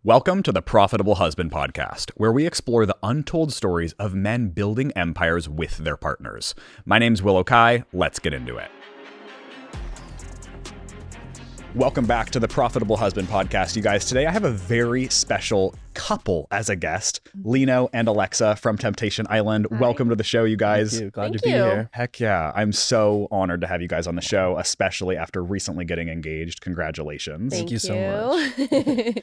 Welcome to the Profitable Husband Podcast, where we explore the untold stories of men building empires with their partners. My name's Willow. Let's get into it. Welcome back to the Profitable Husband Podcast, you guys. Today I have a very special couple as a guest, Lino and Alexa from Temptation Island. Hi. Welcome to the show, you guys. Thank you. Glad Thank to be you. here. Heck yeah. I'm so honored to have you guys on the show, especially after recently getting engaged. Congratulations. Thank you so much.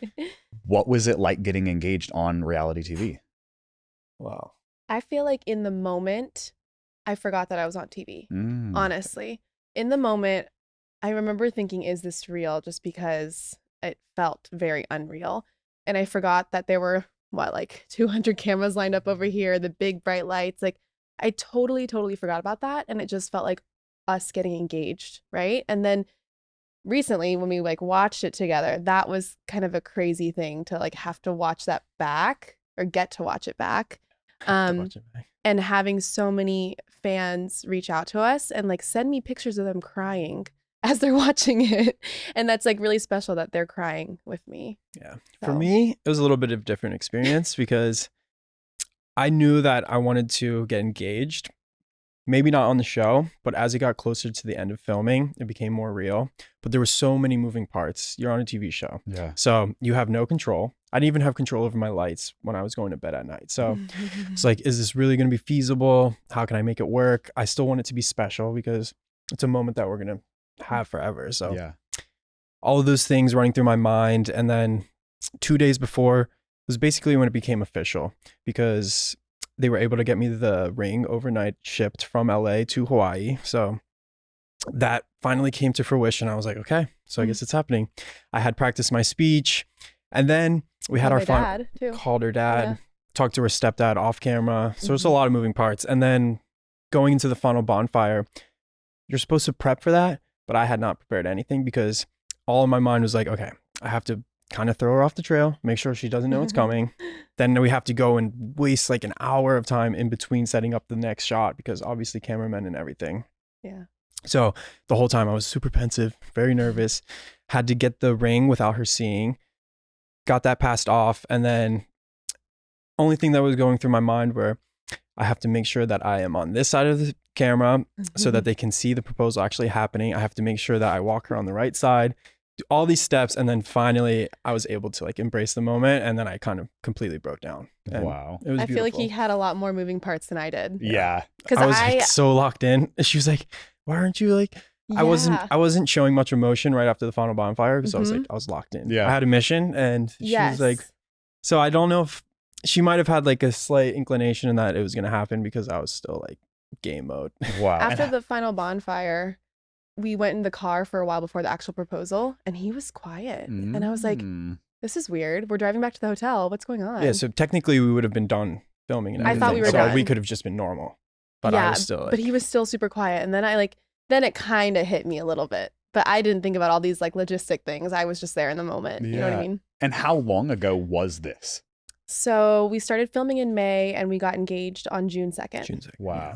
What was it like getting engaged on reality TV? Wow. I feel like in the moment, I forgot that I was on TV. Mm. Honestly, in the moment, I remember thinking, is this real? Just because it felt very unreal. And I forgot that there were, 200 cameras lined up over here, the big bright lights. Like, I totally forgot about that. And it just felt like us getting engaged, right? And then recently when we watched it together, that was kind of a crazy thing to have to watch that back or get to watch it back. And having so many fans reach out to us and send me pictures of them crying as they're watching it. And that's really special that they're crying with me. Yeah. So. For me, it was a little bit of a different experience because I knew that I wanted to get engaged. Maybe not on the show, but as it got closer to the end of filming, it became more real. But there were so many moving parts. You're on a TV show. Yeah. So you have no control. I didn't even have control over my lights when I was going to bed at night. So it's is this really going to be feasible? How can I make it work? I still want it to be special because it's a moment that we're going to have forever. So Yeah. all of those things running through my mind. And then 2 days before was basically when it became official because they were able to get me the ring overnight shipped from LA to Hawaii. So that finally came to fruition. I was like, okay, so I guess it's happening. I had practiced my speech and then we had our dad too. Called her dad, talked to her stepdad off camera. So there's a Mhm. lot of moving parts. And then going into the final bonfire, you're supposed to prep for that, but I had not prepared anything because all in my mind was okay, I have to kind of throw her off the trail, make sure she doesn't know it's coming. Then we have to go and waste an hour of time in between setting up the next shot because obviously cameramen and everything. Yeah. So the whole time I was super pensive, very nervous, had to get the ring without her seeing, got that passed off. And then only thing that was going through my mind were I have to make sure that I am on this side of the camera so that they can see the proposal actually happening. I have to make sure that I walk her on the right side, do all these steps. And then finally I was able to embrace the moment. And then I kind of completely broke down. And Wow. It was I feel like beautiful. he had a lot more moving parts than I did. Yeah. Because I was so locked in. She was like, why aren't you I wasn't showing much emotion right after the final bonfire because I was locked in. Yeah. I had a mission and she was like, so I don't know if she might have had a slight inclination in that it was going to happen because I was still game mode. Wow. After the final bonfire, we went in the car for a while before the actual proposal and he was quiet. And I was like, this is weird. We're driving back to the hotel. What's going on? Yeah. So technically we would have been done filming and I everything. thought we were so done. we could have just been normal. But I was still but he was still super quiet. And then then it kind of hit me a little bit. But I didn't think about all these logistic things. I was just there in the moment. You know what I Yeah. mean? And how long ago was this? So we started filming in May and we got engaged on June 2nd. June 2nd. Wow.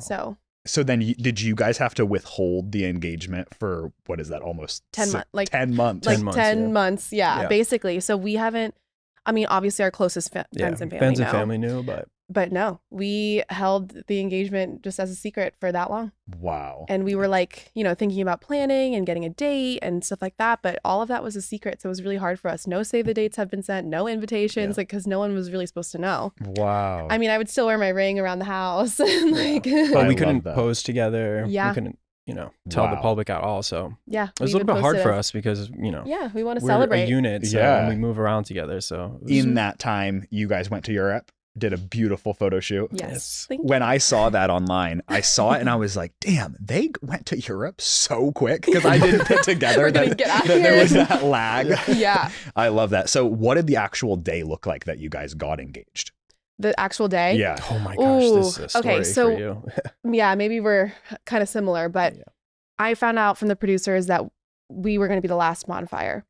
So then did you guys have to withhold the engagement for, what is that, almost 10 months. 10 months? 10 months. Yeah. Yeah, basically. So we haven't, obviously our closest friends and family Friends know. and family knew, But no, we held the engagement just as a secret for that long. Wow. And we were thinking about planning and getting a date and stuff like that. But all of that was a secret. So it was really hard for us. No save the dates have been sent, no invitations, because no one was really supposed to know. Wow. I mean, I would still wear my ring around the house. and but I we couldn't love that. pose together. Yeah. We couldn't, tell the Wow. public at all. So yeah. it was a we little bit even hard posted for a- us because, Yeah, we want to we're celebrate. a unit. So, Yeah. and we move around together. So it was- In that time, you guys went to Europe, did a beautiful photo shoot. Yes. When I saw that online, I saw it and I was like, damn, they went to Europe so quick because I didn't put together We're gonna that, get out that there here. was that lag. Yeah. I love that. So what did the actual day look like that you guys got engaged? The actual day. Yeah. Oh my gosh, this is a Ooh, story okay, so- for you. Yeah, maybe we're kind of similar, but Yeah. I found out from the producers that we were going to be the last bonfire.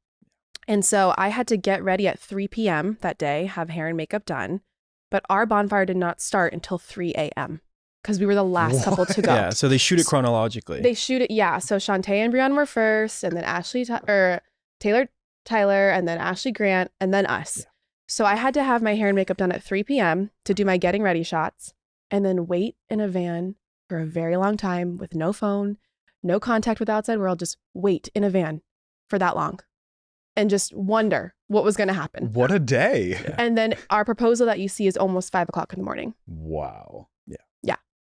And so I had to get ready at 3 p.m. that day, have hair and makeup done. But our bonfire did not start until 3 a.m. because we were the last couple to go. Yeah, so they shoot it chronologically. They shoot it, yeah. So Shantae and Brianna were first, and then Taylor Tyler, and then Ashley Grant, and then us. Yeah. So I had to have my hair and makeup done at 3 p.m. to do my getting ready shots and then wait in a van for a very long time with no phone, no contact with the outside world, just wait in a van for that long and just wonder what was going to happen. What a day. Yeah. And then our proposal that you see is almost 5 o'clock in the morning. Wow.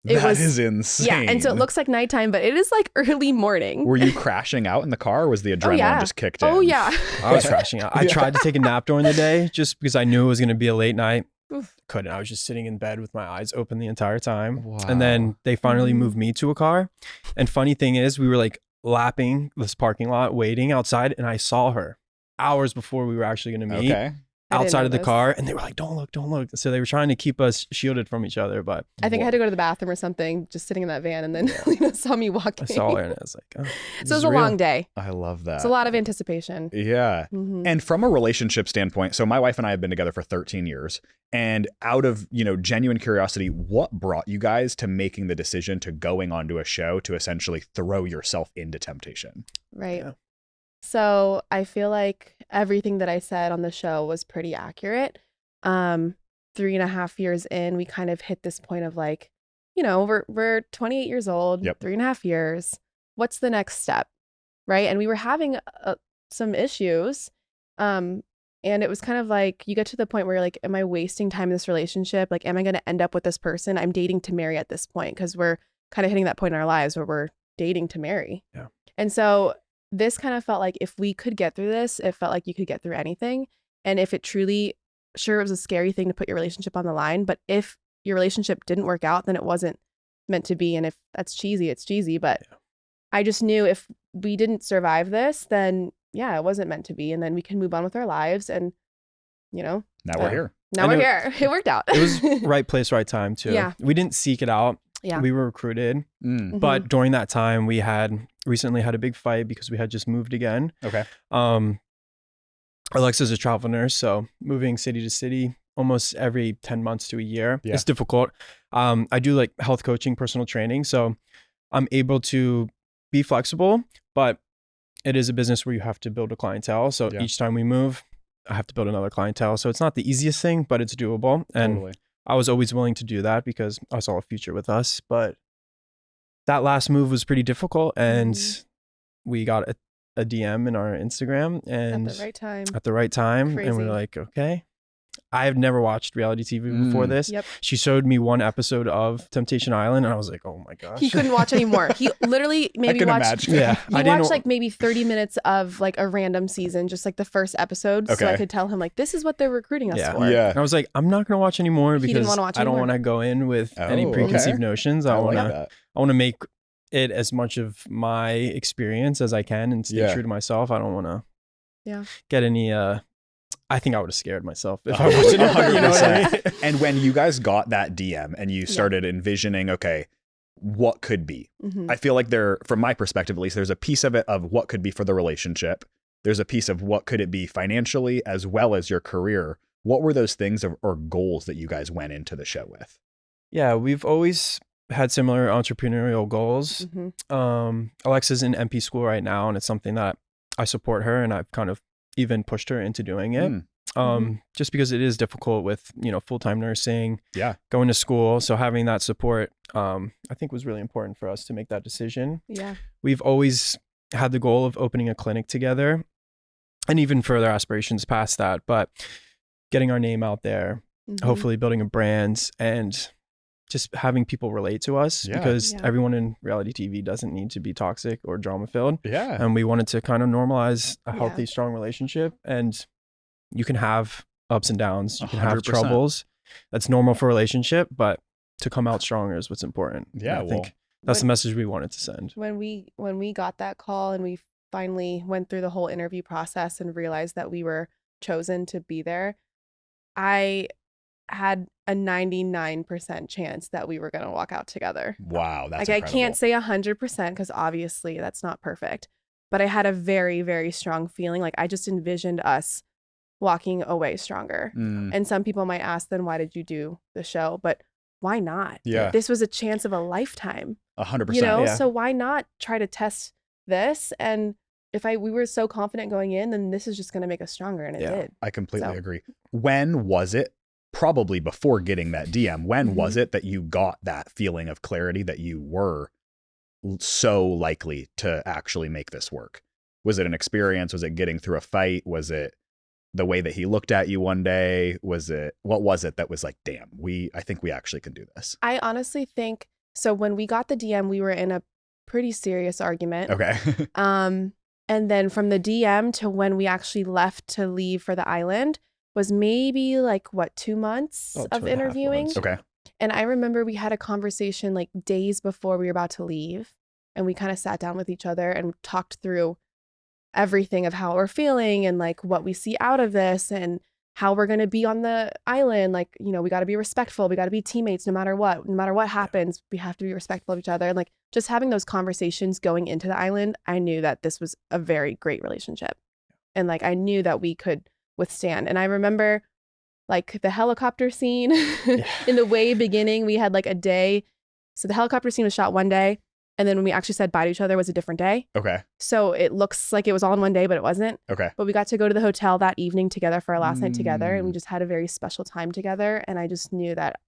Yeah. That is insane. Yeah. And so it looks like nighttime, but it is like early morning. Were you crashing out in the car or was the adrenaline just kicked in? Oh, yeah. I was crashing out. I tried to take a nap during the day just because I knew it was going to be a late night. Oof. Couldn't. I was just sitting in bed with my eyes open the entire time. Wow. And then they finally Mhm. moved me to a car. And funny thing is, we were like lapping this parking lot, waiting outside, and I saw her hours before we were actually going to meet. Okay. I didn't Outside know of the this. car, and they were like, don't look. So they were trying to keep us shielded from each other, but I think I had to go to the bathroom or something, just sitting in that van. And then Lino saw me walking. I saw her and I was like, oh, this So it is was a real. long day. I love that. It's a lot of anticipation. Yeah. Mhm. And from a relationship standpoint, so my wife and I have been together for 13 years. And out of, genuine curiosity, what brought you guys to making the decision to going onto a show to essentially throw yourself into temptation? Right. Yeah. So I feel like everything that I said on the show was pretty accurate. 3.5 years in, we kind of hit this point of like, we're 28 years old, Yep. 3.5 years. What's the next step? Right. And we were having some issues. And it was kind of like, you get to the point where you're like, am I wasting time in this relationship? Like, am I going to end up with this person? I'm dating to marry at this point because we're kind of hitting that point in our lives where we're dating to marry. Yeah. And so this kind of felt like if we could get through this, it felt like you could get through anything. And if it truly, sure, it was a scary thing to put your relationship on the line, but if your relationship didn't work out, then it wasn't meant to be. And if that's cheesy, it's cheesy. But I just knew if we didn't survive this, then yeah, it wasn't meant to be. And then we can move on with our lives. And, Now we're here. now we're here. It worked out. It was right place, right time too. Yeah. We didn't seek it out. Yeah. We were recruited. Mm. But during that time, we had recently had a big fight because we had just moved again. Okay. Alexa's a travel nurse, so moving city to city almost every 10 months to a year. Yeah. It's difficult. I do like health coaching, personal training, so I'm able to be flexible, but it is a business where you have to build a clientele. So Yeah. each time we move, I have to build another clientele. So it's not the easiest thing, but it's doable. And Totally. I was always willing to do that because I saw a future with us. But that last move was pretty difficult, and we got a DM in our Instagram and At the right time. at the right time, and we Crazy. were like, okay. I have never watched reality TV before this. Yep. She showed me one episode of Temptation Island, and I was like, oh my gosh. He couldn't watch anymore. He literally maybe can watched. imagine. Yeah, He I didn't watched like maybe 30 minutes of like a random season, just like the first episode. So I Okay. could tell him like, this is what they're recruiting us for. Yeah. And I was like, I'm not gonna watch anymore He didn't because wanna watch I don't anymore. want to go in with any Oh, preconceived okay. notions. I I like want to that. I want to make it as much of my experience as I can and stay Yeah. true to myself. I don't want to Yeah. get any I think I would have scared myself if I watched it. 100%. You know what I mean? And when you guys got that DM and you started envisioning, okay, what could be? Mhm. I feel like from my perspective at least, there's a piece of it of what could be for the relationship. There's a piece of what could it be financially as well as your career. What were those things or goals that you guys went into the show with? Yeah, we've always had similar entrepreneurial goals. Mhm. Alexa's in MP school right now, and it's something that I support her, and I've kind of even pushed her into doing it. Mm. Just because it is difficult with, full-time nursing, Yeah. going to school. So having that support, I think was really important for us to make that decision. Yeah. We've always had the goal of opening a clinic together and even further aspirations past that, but getting our name out there, Mhm. hopefully building a brand and just having people relate to us Yeah. because Yeah. everyone in reality TV doesn't need to be toxic or drama filled. Yeah. And we wanted to kind of normalize a Yeah. healthy, strong relationship. And you can have ups and downs, you can have 100%. troubles. That's normal for a relationship, but to come out stronger is what's important. And Yeah, I think well, that's the When- message we wanted to send. When we got that call and we finally went through the whole interview process and realized that we were chosen to be there, I had a 99% chance that we were going to walk out together. wow. That's Like I incredible. can't say 100% because obviously that's not perfect, but I had a very, very strong feeling. Like I just envisioned us walking away stronger. Mm. And some people might ask, then why did you do the show? But why not? Yeah. This was a chance of a lifetime, 100%. you know? yeah. So why not try to test this and we were so confident going in, then this is just going to make us stronger. And it did. I completely agree. When was it, probably before getting that DM, when was it that you got that feeling of clarity that you were so likely to actually make this work? Was it an experience? Was it getting through a fight? Was it the way that he looked at you one day? What was it that was like, damn, I think we actually can do this? I honestly think, so when we got the DM, we were in a pretty serious argument. Okay. And then from the DM to when we actually left to leave for the island was maybe like 2 months of interviewing. Okay. And I remember we had a conversation like days before we were about to leave, and we kind of sat down with each other and talked through everything of how we're feeling and like what we see out of this and how we're going to be on the island. Like, you know, we got to be respectful. We got to be teammates no matter what happens. We have to be respectful of each other. And like just having those conversations going into the island, I knew that this was a very great relationship. And like, I knew that we could withstand. And I remember like the helicopter scene in the way beginning, we had like a day. So the helicopter scene was shot one day. And then when we actually said bye to each other was a different day. Okay. So it looks like it was all in one day, but it wasn't. Okay. But we got to go to the hotel that evening together for our last night together. And we just had a very special time together. And I just knew that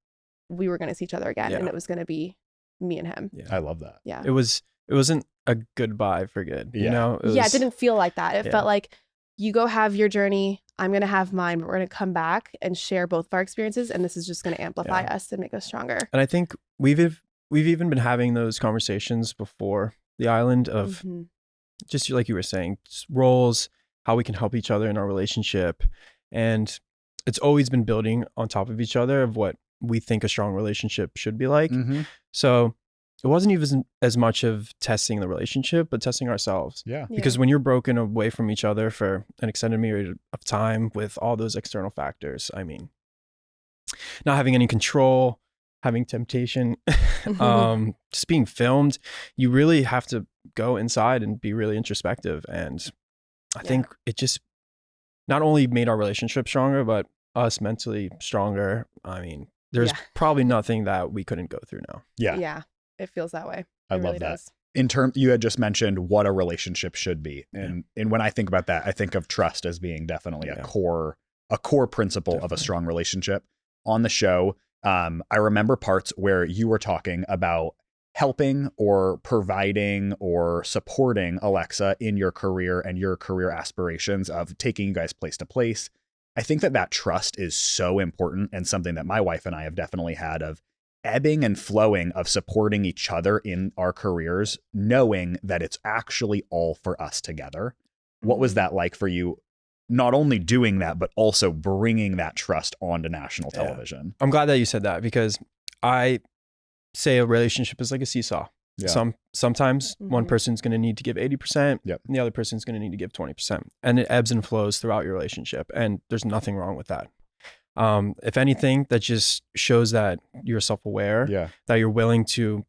we were going to see each other again. And it was going to be me and him. Yeah. I love that. Yeah. It wasn't a goodbye for good. You know? It didn't feel like that. It felt like you go have your journey. I'm going to have mine, but we're going to come back and share both of our experiences. And this is just going to amplify us and make us stronger. And I think we've even been having those conversations before the island of just like you were saying, just roles, how we can help each other in our relationship. And it's always been building on top of each other of what we think a strong relationship should be like. So it wasn't even as much of testing the relationship, but testing ourselves. Yeah. Because when you're broken away from each other for an extended period of time with all those external factors, I mean, not having any control, having temptation, just being filmed, you really have to go inside and be really introspective. And I think it just not only made our relationship stronger, but us mentally stronger. I mean, there's probably nothing that we couldn't go through now. Yeah. Yeah. It feels that way. I love that. In terms, you had just mentioned what a relationship should be. And when I think about that, I think of trust as being definitely a core principle of a strong relationship. On the show, I remember parts where you were talking about helping or providing or supporting Alexa in your career and your career aspirations of taking you guys place to place. I think that trust is so important and something that my wife and I have definitely had of ebbing and flowing of supporting each other in our careers, knowing that it's actually all for us together. What was that like for you? Not only doing that, but also bringing that trust onto national television. I'm glad that you said that because I say a relationship is like a seesaw. Yeah. Sometimes one person's going to need to give 80% and the other person's going to need to give 20%. And it ebbs and flows throughout your relationship. And there's nothing wrong with that. If anything, that just shows that you're self-aware, that you're willing to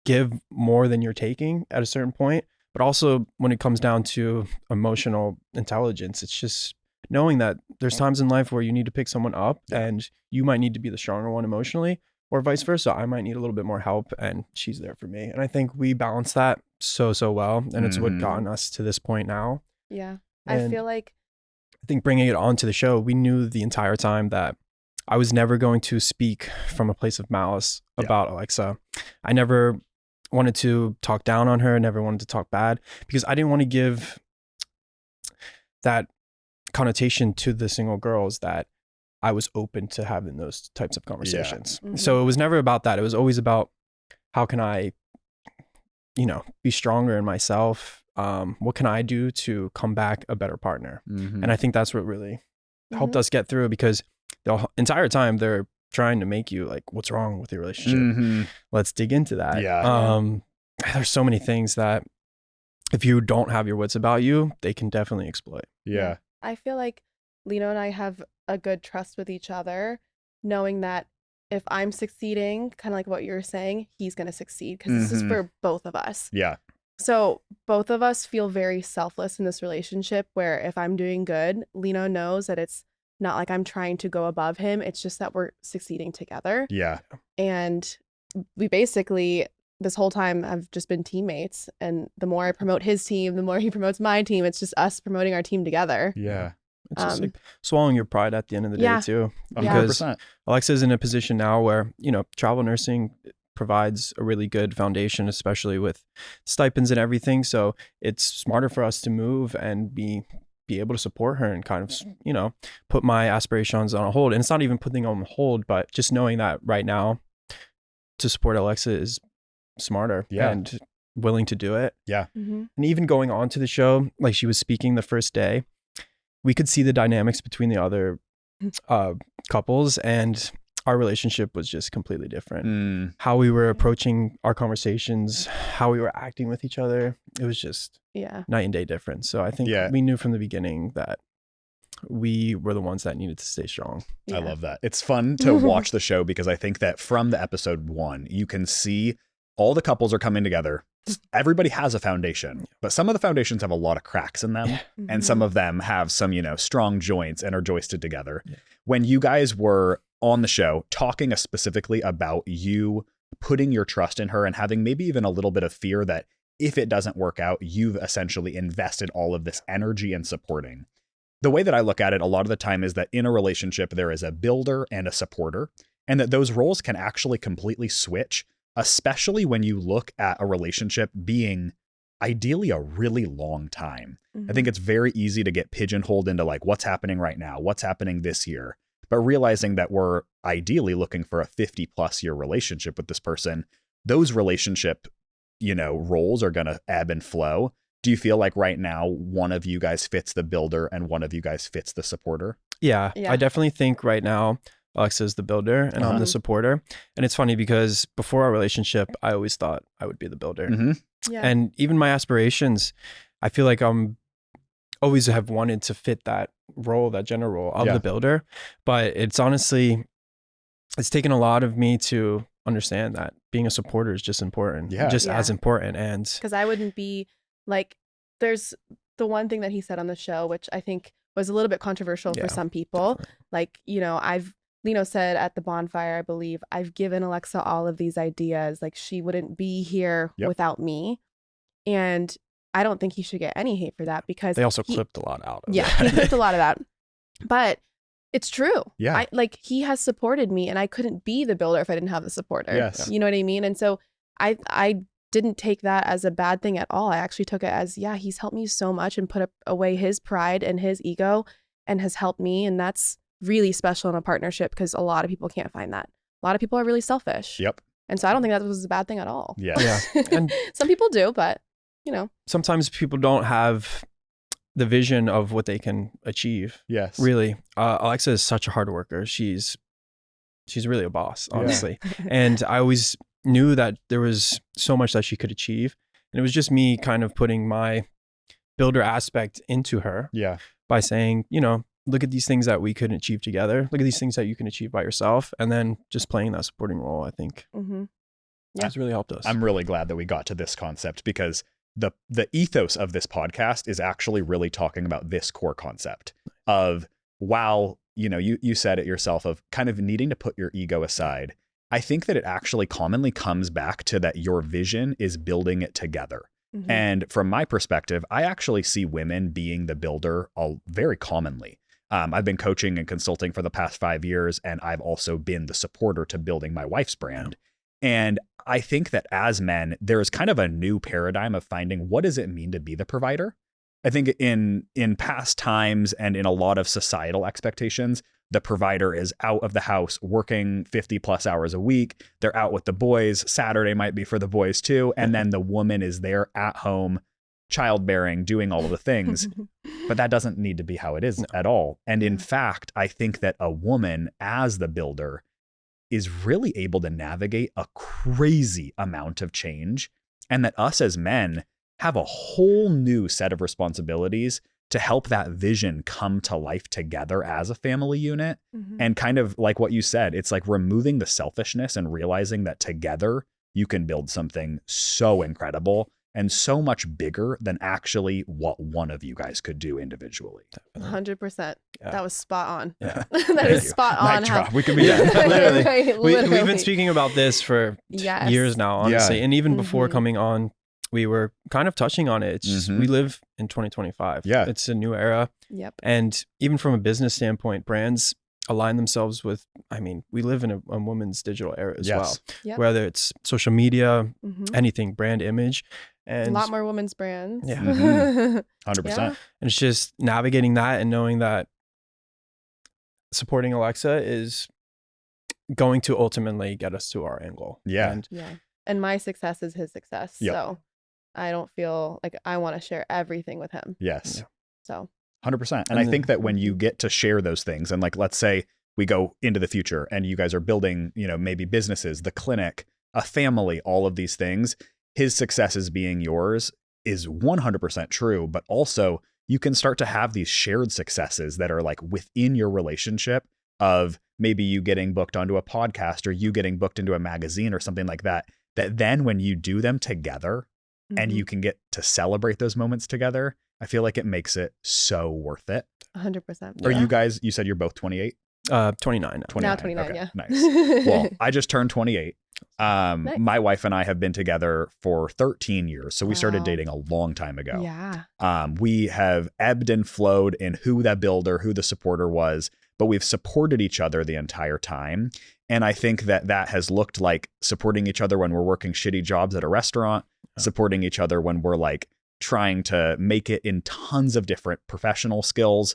give more than you're taking at a certain point. But also when it comes down to emotional intelligence, it's just knowing that there's times in life where you need to pick someone up and you might need to be the stronger one emotionally, or vice versa. I might need a little bit more help and she's there for me. And I think we balance that so well. And it's what gotten us to this point now. Yeah. And I feel like I think bringing it onto the show, we knew the entire time that I was never going to speak from a place of malice about Alexa. I never wanted to talk down on her, never wanted to talk bad, because I didn't want to give that connotation to the single girls that I was open to having those types of conversations. So it was never about that. It was always about how can I, be stronger in myself? What can I do to come back a better partner? And I think that's what really helped us get through, because the entire time they're trying to make you like, what's wrong with your relationship? Let's dig into that. There's so many things that if you don't have your wits about you, they can definitely exploit. I feel like Lino and I have a good trust with each other, knowing that if I'm succeeding, kind of like what you were saying, he's going to succeed, because this is for both of us. So both of us feel very selfless in this relationship, where if I'm doing good, Lino knows that it's not like I'm trying to go above him. It's just that we're succeeding together. And we basically this whole time I've just been teammates, and the more I promote his team, the more he promotes my team. It's just us promoting our team together. Yeah. It's just like swallowing your pride at the end of the day Yeah. too. 100%. Alexa's in a position now where, you know, travel nursing provides a really good foundation, especially with stipends and everything. So it's smarter for us to move and be able to support her and kind of, you know, put my aspirations on hold. And it's not even putting on hold, but just knowing that right now to support Alexa is smarter and willing to do it. Yeah. Mm-hmm. And even going on to the show, like she was speaking the first day, we could see the dynamics between the other couples, and our relationship was just completely different. How we were approaching our conversations, how we were acting with each other, it was just night and day difference. So I think we knew from the beginning that we were the ones that needed to stay strong. I love that. It's fun to watch the show because I think that from the episode 1, you can see all the couples are coming together. Everybody has a foundation, but some of the foundations have a lot of cracks in them, and some of them have some, you know, strong joints and are joisted together. When you guys were on the show talking specifically about you putting your trust in her and having maybe even a little bit of fear that if it doesn't work out, you've essentially invested all of this energy in supporting. The way that I look at it a lot of the time is that in a relationship, there is a builder and a supporter, and that those roles can actually completely switch, especially when you look at a relationship being ideally a really long time. I think it's very easy to get pigeonholed into like what's happening right now, what's happening this year, but realizing that we're ideally looking for a 50+ year relationship with this person, those relationship, you know, roles are going to ebb and flow. Do you feel like right now one of you guys fits the builder and one of you guys fits the supporter? Yeah. I definitely think right now Alexa's the builder and I'm the supporter. And it's funny because before our relationship, I always thought I would be the builder. And even my aspirations, I feel like I'm always have wanted to fit that role, that general role of the builder. But it's honestly, it's taken a lot of me to understand that being a supporter is just important, just as important. And because I wouldn't be like, there's the one thing that he said on the show, which I think was a little bit controversial for some people. Definitely. Like, you know, Lino said at the bonfire, I believe, I've given Alexa all of these ideas. Like she wouldn't be here without me. And I don't think he should get any hate for that because they also clipped a lot out of it. He clipped a lot of that. But it's true. Yeah. He has supported me and I couldn't be the builder if I didn't have the supporter. Yes. You know what I mean? And so I didn't take that as a bad thing at all. I actually took it as, he's helped me so much and put away his pride and his ego and has helped me. And that's really special in a partnership because a lot of people can't find that. A lot of people are really selfish. Yep. And so I don't think that was a bad thing at all. Yeah. And some people do, but you know, sometimes people don't have the vision of what they can achieve. Yes. Really. Alexa is such a hard worker. She's really a boss, honestly. And I always knew that there was so much that she could achieve. And it was just me kind of putting my builder aspect into her by saying, you know, look at these things that we could achieve together. Look at these things that you can achieve by yourself. And then just playing that supporting role, I think has really helped us. I'm really glad that we got to this concept because the ethos of this podcast is actually really talking about this core concept of, while, you know, you said it yourself, of kind of needing to put your ego aside. I think that it actually commonly comes back to that your vision is building it together. And from my perspective, I actually see women being the builder very commonly. I've been coaching and consulting for the past 5 years, and I've also been the supporter to building my wife's brand. And I think that as men, there is kind of a new paradigm of finding what does it mean to be the provider? I think in past times and in a lot of societal expectations, the provider is out of the house working 50+ hours a week. They're out with the boys. Saturday might be for the boys too. And then the woman is there at home, childbearing, doing all of the things. But that doesn't need to be how it is at all. And in fact, I think that a woman as the builder is really able to navigate a crazy amount of change, and that us as men have a whole new set of responsibilities to help that vision come to life together as a family unit. And kind of like what you said, it's like removing the selfishness and realizing that together you can build something so incredible and so much bigger than actually what one of you guys could do individually. 100%. Yeah. That was spot on. Yeah. That Thank is you. spot on. Mic drop. We can be done. Literally. Right, We've literally. been speaking about this for Yes. years now, honestly. Yeah. And even before Mhm. coming on, we were kind of touching on it. It's just, Mhm. we live in 2025. Yeah. It's a new era. Yep. And even from a business standpoint, brands align themselves with, we live in a woman's digital era as well. Yep. Whether it's social media, Mhm. anything, brand image. A And, lot more women's brands. Yeah. Mhm. 100%. Yeah. and it's just navigating that and knowing that supporting Alexa is going to ultimately get us to our end goal. Yeah. And Yeah. And my success is his success. Yep. So I don't feel like I want to share everything with him. Yes. Yeah. So 100%. And And I then- think that when you get to share those things, and like, let's say we go into the future and you guys are building, maybe businesses, the clinic, a family, all of these things, his successes being yours is 100% true. But also you can start to have these shared successes that are like within your relationship of maybe you getting booked onto a podcast or you getting booked into a magazine or something like that, that then when you do them together and mhm. you can get to celebrate those moments together, I feel like it makes it so worth it. 100%. Are Yeah. you guys, you said you're both 28? 29 now. Now 29, Okay, yeah. Nice. Well, I just turned 28. Nice. My wife and I have been together for 13 years. So we started Wow. dating a long time ago. Yeah. We have ebbed and flowed in who the builder, who the supporter was, but we've supported each other the entire time. And I think that that has looked like supporting each other when we're working shitty jobs at a restaurant, supporting each other when we're like trying to make it in tons of different professional skills.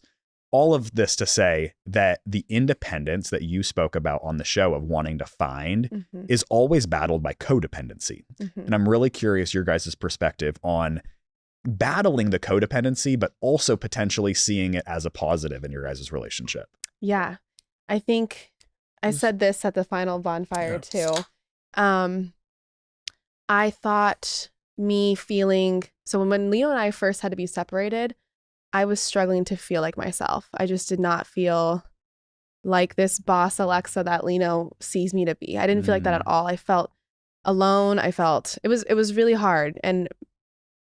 All of this to say that the independence that you spoke about on the show of wanting to find Mhm. is always battled by codependency. Mhm. And I'm really curious your guys' perspective on battling the codependency, but also potentially seeing it as a positive in your guys' relationship. Yeah. I think I said this at the final bonfire too. I thought me feeling, so when Leo and I first had to be separated, I was struggling to feel like myself. I just did not feel like this boss Alexa that Lino sees me to be. I didn't feel like that at all. I felt alone. I felt it was really hard. And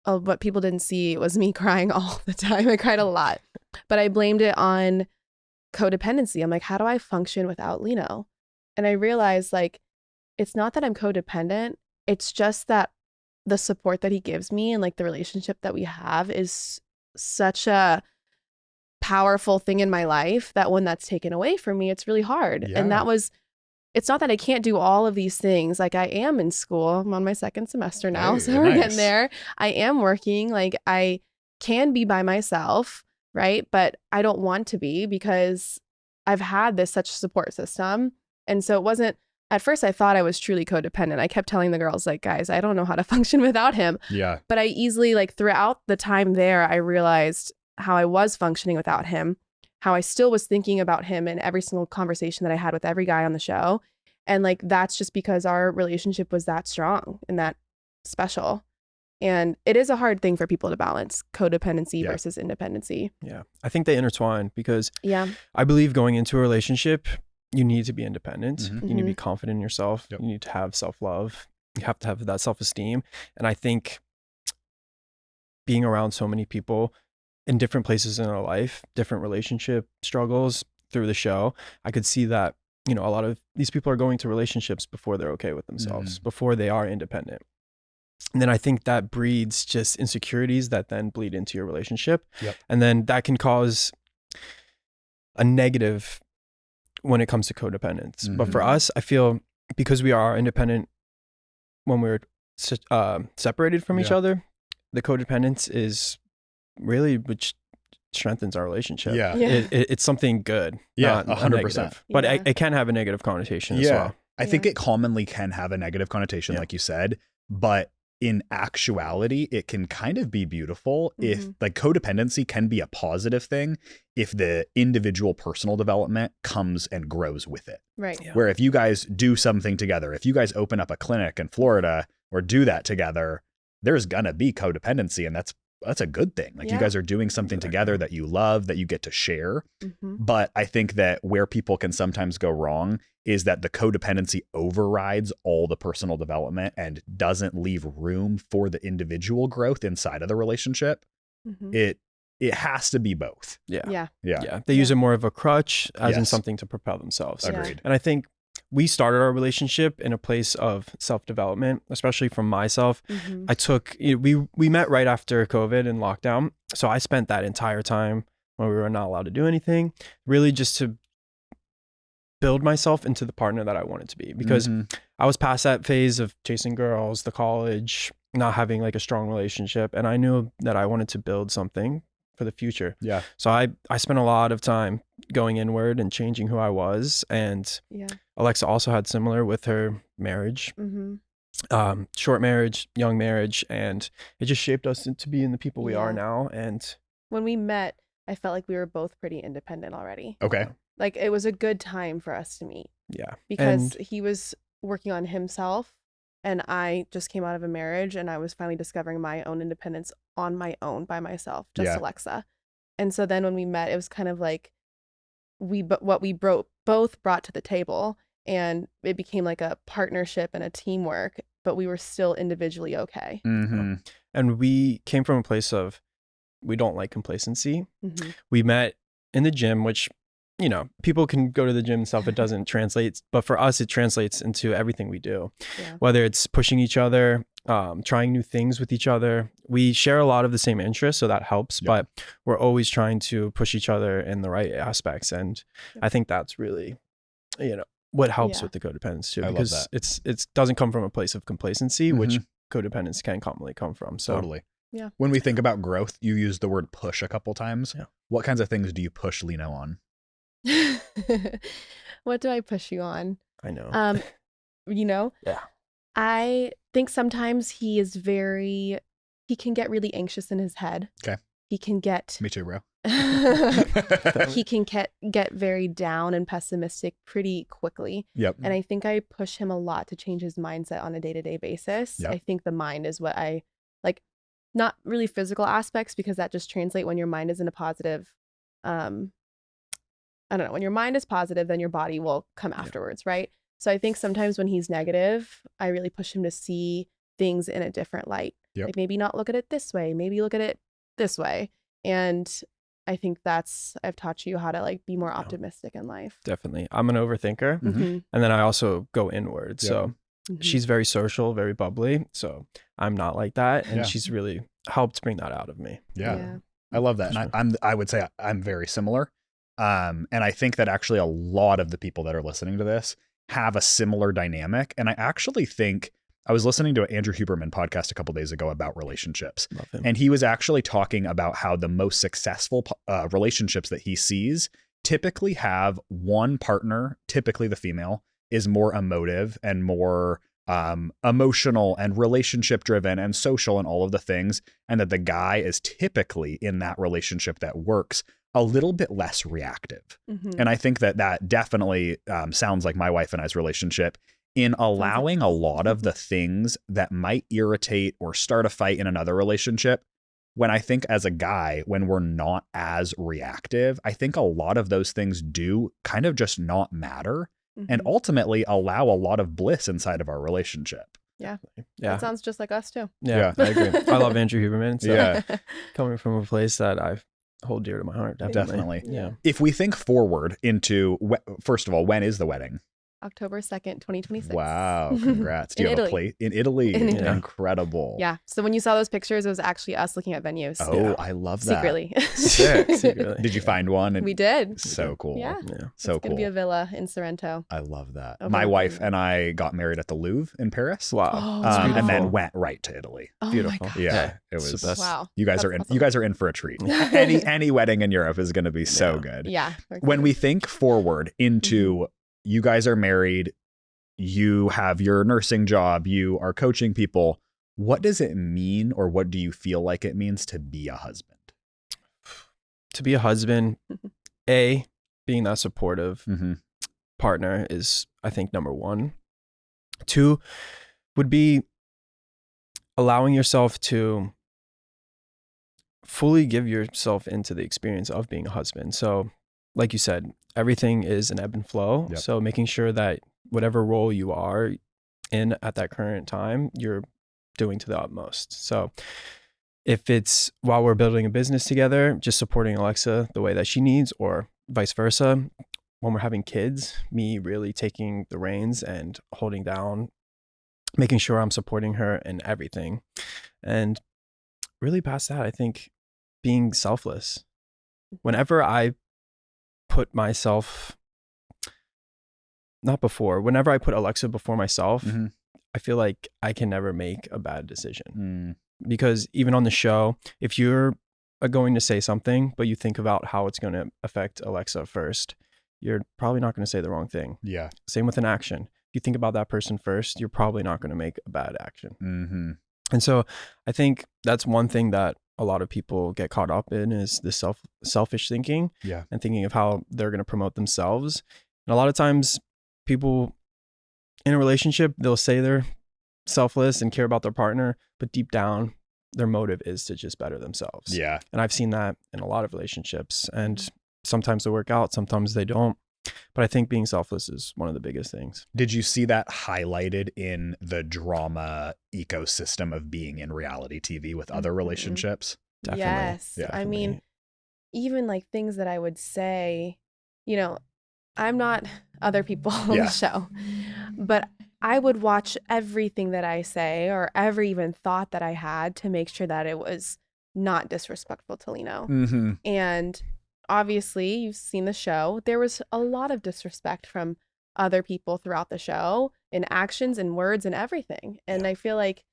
what people didn't see was me crying all the time. I cried a lot, but I blamed it on codependency. I'm like, how do I function without Lino? And I realized like, it's not that I'm codependent. It's just that the support that he gives me and like the relationship that we have is such a powerful thing in my life that when that's taken away from me, it's really hard. Yeah. And it's not that I can't do all of these things. Like I am in school. I'm on my second semester now. Hey, So we're nice. getting there. I am working. Like I can be by myself, right? But I don't want to be because I've had this such support system. And so it wasn't, at first I thought I was truly codependent. I kept telling the girls like, guys, I don't know how to function without him. Yeah. But I easily, like throughout the time there, I realized how I was functioning without him, how I still was thinking about him in every single conversation that I had with every guy on the show. And like, that's just because our relationship was that strong and that special. And it is a hard thing for people to balance codependency Yeah. versus independency. Yeah. I think they intertwine because Yeah. I believe going into a relationship, you need to be independent. Mhm. You need to be confident in yourself. Yep. You need to have self-love. You have to have that self-esteem. And I think being around so many people in different places in our life, different relationship struggles through the show, I could see that, a lot of these people are going to relationships before they're okay with themselves, before they are independent. And then I think that breeds just insecurities that then bleed into your relationship. Yep. And then that can cause a negative when it comes to codependence. But for Mhm. us, I feel because we are independent when we're separated from each Yeah. other, the codependence is really which strengthens our relationship. Yeah. Yeah. It's something good. Yeah, not 100%. negative. But Yeah. it can have a negative connotation as Yeah. well. I think Yeah. it commonly can have a negative connotation, Yeah. like you said, but in actuality, it can kind of be beautiful if Mhm. like codependency can be a positive thing if the individual personal development comes and grows with it. Right. Yeah. Where if you guys do something together, if you guys open up a clinic in Florida or do that together, there's gonna be codependency, and that's good thing. Like you Yeah. guys are doing something together that you love, that you get to share. Mhm. But I think that where people can sometimes go wrong is that the codependency overrides all the personal development and doesn't leave room for the individual growth inside of the relationship. Mhm. It has to be both. Yeah. They use it more of a crutch as in Yes. something to propel themselves. Yeah. Agreed. And I think we started our relationship in a place of self-development, especially from myself. Mhm. I took, we met right after COVID and lockdown. So I spent that entire time when we were not allowed to do anything, really just to build myself into the partner that I wanted to be, because Mhm. I was past that phase of chasing girls, the college, not having like a strong relationship. And I knew that I wanted to build something for the future. Yeah. So I spent a lot of time going inward and changing who I was. And Yeah. Alexa also had similar with her marriage, Mhm. short marriage, young marriage, and it just shaped us into being the people we are Yeah. now. And When we met, I felt like we were both pretty independent already. Okay. Like it was a good time for us to meet yeah, because and he was working on himself and I just came out of a marriage and I was finally discovering my own independence on my own by myself, just Yeah. Alexa. And so then when we met, it was kind of like what we both brought to the table, and it became like a partnership and a teamwork, but we were still individually okay. Mm-hmm. and we came from a place of, we don't like complacency. Mhm. We met in the gym, which, people can go to the gym and stuff. It doesn't translate, but for us, it translates into everything we do, Yeah. whether it's pushing each other, trying new things with each other. We share a lot of the same interests, so that helps, Yep. but we're always trying to push each other in the right aspects. And Yep. I think that's really, what helps Yeah. with the codependence too, I love because that. it doesn't come from a place of complacency, which Mhm. codependence can commonly come from. So Totally. Yeah. When we think about growth, you use the word push a couple times. Yeah. What kinds of things do you push Lino on? What do I push you on? I know. Yeah. I think sometimes he can get really anxious in his head. Okay. He can get Me too, bro. he can get very down and pessimistic pretty quickly. Yep. And I think I push him a lot to change his mindset on a day-to-day basis. Yep. I think the mind is what I like, not really physical aspects, because that just translate when your mind is in a positive, I don't know, when your mind is positive, then your body will come afterwards, right? So I think sometimes when he's negative, I really push him to see things in a different light. Yep. Like maybe not look at it this way, maybe look at it this way. And I think I've taught you how to like be more optimistic in life. Definitely. I'm an overthinker. Mhm. And then I also go inward. Yep. So Mhm. she's very social, very bubbly. So I'm not like that. And Yeah. she's really helped bring that out of me. Yeah. I love that. Sure. And I would say I'm very similar. And I think that actually a lot of the people that are listening to this have a similar dynamic. And I actually think I was listening to an Andrew Huberman podcast a couple days ago about relationships. Love him. And he was actually talking about how the most successful relationships that he sees typically have one partner, typically the female, is more emotive and more emotional and relationship driven and social and all of the things. And that the guy is typically in that relationship that works a little bit less reactive. Mhm. And I think that definitely sounds like my wife and I's relationship in allowing a lot of the things that might irritate or start a fight in another relationship. When I think as a guy, when we're not as reactive, I think a lot of those things do kind of just not matter and Mhm. ultimately allow a lot of bliss inside of our relationship. Yeah. That sounds just like us too. Yeah, I agree. I love Andrew Huberman. So Yeah. coming from a place that I hold dear to my heart. Definitely. Yeah. If we think forward into, first of all, when is the wedding? October 2nd, 2026. Wow. Congrats. Do In you have Italy. a plate in Italy? In Italy. Incredible. Yeah. So when you saw those pictures, it was actually us looking at venues. Oh, I love that. Secretly. Sick. Secretly. Did you find one? We did. So cool. Yeah. Yeah. So It's going to cool. be a villa in Sorrento. I love that. Over My in wife Italy. and I got married at the Louvre in Paris. Wow. Oh, That's wow. And then beautiful. went right to Italy. Oh Beautiful. my God. Yeah, Yeah, it it's the was. best. Wow. You guys That's are in. awesome. You guys are in for a treat. any wedding in Europe is going to be so Yeah. good. Yeah. When we think forward into you guys are married, you have your nursing job, you are coaching people. What does it mean, or what do you feel like it means to be a husband? To be a husband, being that supportive Mm-hmm. partner is, I think, number one. Two would be allowing yourself to fully give yourself into the experience of being a husband. So like you said, everything is an ebb and flow. Yep. So making sure that whatever role you are in at that current time, you're doing to the utmost. So if it's while we're building a business together, just supporting Alexa the way that she needs, or vice versa, when we're having kids, me really taking the reins and holding down, making sure I'm supporting her in everything. And really past that, I think being selfless. Whenever I put myself, whenever I put Alexa before myself, Mhm. I feel like I can never make a bad decision. Because even on the show, if you're going to say something, but you think about how it's going to affect Alexa first, you're probably not going to say the wrong thing. Yeah. Same with an action. If you think about that person first, you're probably not going to make a bad action. Mm-hmm. And so I think that's one thing that a lot of people get caught up in, is this selfish thinking, Yeah. and thinking of how they're going to promote themselves. And a lot of times people in a relationship, they'll say they're selfless and care about their partner, but deep down their motive is to just better themselves. Yeah. And I've seen that in a lot of relationships, and sometimes they work out, sometimes they don't. But I think being selfless is one of the biggest things. Did you see that highlighted in the drama ecosystem of being in reality TV with other relationships? Definitely. Yes. Yeah. I mean, even like things that I would say, you know, I'm not other people on Yeah. the show, but I would watch everything that I say, or every even thought that I had, to make sure that it was not disrespectful to Lino. Mm-hmm. And obviously, you've seen the show. There was a lot of disrespect from other people throughout the show, in actions and words and everything. And Yeah. I feel like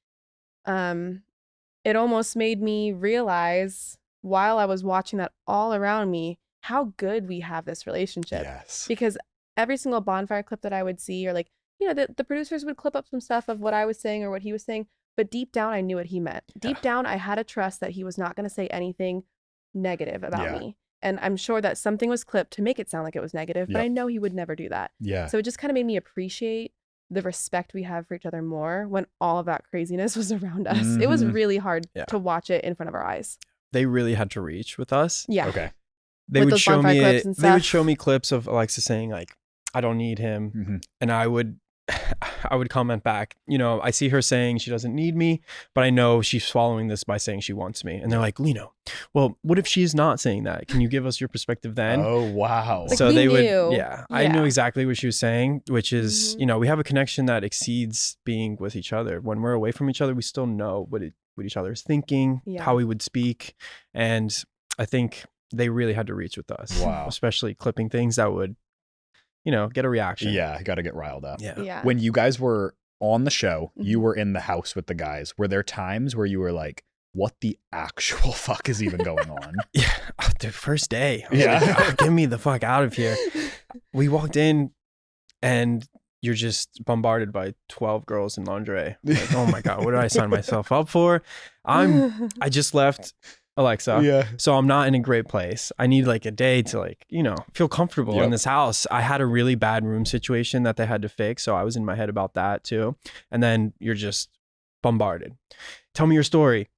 it almost made me realize, while I was watching that all around me, how good we have this relationship. Yes. Because every single bonfire clip that I would see, or like, the producers would clip up some stuff of what I was saying or what he was saying, but deep down I knew what he meant. Deep down I had a trust that he was not going to say anything negative about me. And I'm sure that something was clipped to make it sound like it was negative, but I know he would never do that. Yeah. So it just kind of made me appreciate the respect we have for each other more when all of that craziness was around us. It was really hard to watch it in front of our eyes. They really had to reach with us. Yeah. Okay. They With would those show bonfire me clips and they would stuff. show me clips of Alexa saying like, I don't need him. Mm-hmm. And I would comment back, I see her saying she doesn't need me, but I know she's following this by saying she wants me. And they're like, Lino, well, what if she's not saying that? Can you give us your perspective then? Oh, wow. Like, So we they knew. would, I knew exactly what she was saying, which is, Mhm. We have a connection that exceeds being with each other. When we're away from each other, we still know what each other is thinking, Yeah. how we would speak. And I think they really had to reach with us. Wow. Especially clipping things that would, get a reaction. Yeah. Got to get riled up. Yeah. When you guys were on the show, you Mhm. were in the house with the guys. Were there times where you were like, what the actual fuck is even going on? Yeah. The first day. I was Yeah. like, "Ah, get me the fuck out of here." We walked in and you're just bombarded by 12 girls in lingerie. Like, oh my God, what did I sign myself up for? I just left Alexa. Yeah. So I'm not in a great place. I need like a day to feel comfortable in this house. I had a really bad room situation that they had to fix. So I was in my head about that too. And then you're just bombarded. Tell me your story.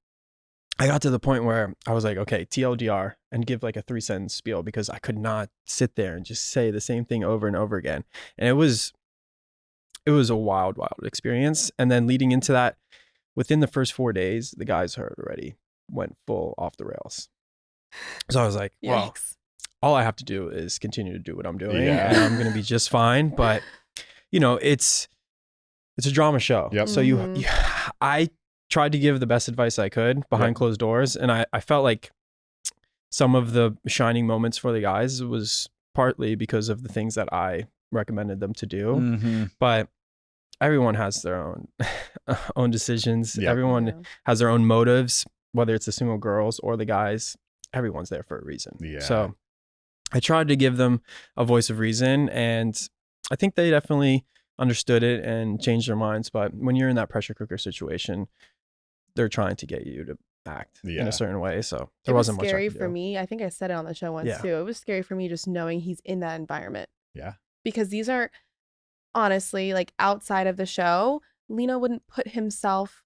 I got to the point where I was like, okay, TLDR, and give like a 3-sentence spiel, because I could not sit there and just say the same thing over and over again. And it was a wild, wild experience. And then leading into that, within the first 4 days, the guys heard already went full off the rails. So I was like, well, Yikes. all I have to do is continue to do what I'm doing, Yeah. and I'm going to be just fine. But it's a drama show. Yep. So I tried to give the best advice I could behind closed doors. And I felt like some of the shining moments for the guys was partly because of the things that I recommended them to do. Mm-hmm. But everyone has their own decisions. Yep. Everyone Yeah. has their own motives, whether it's the single girls or the guys. Everyone's there for a reason. Yeah. So I tried to give them a voice of reason, and I think they definitely understood it and changed their minds. But when you're in that pressure cooker situation, they're trying to get you to act in Yeah. a certain way. So It there was wasn't much I scary could for do. me. I think I said it on the show once Yeah. too. It was scary for me just knowing he's in that environment. Yeah. Because these are honestly, like, outside of the show, Lino wouldn't put himself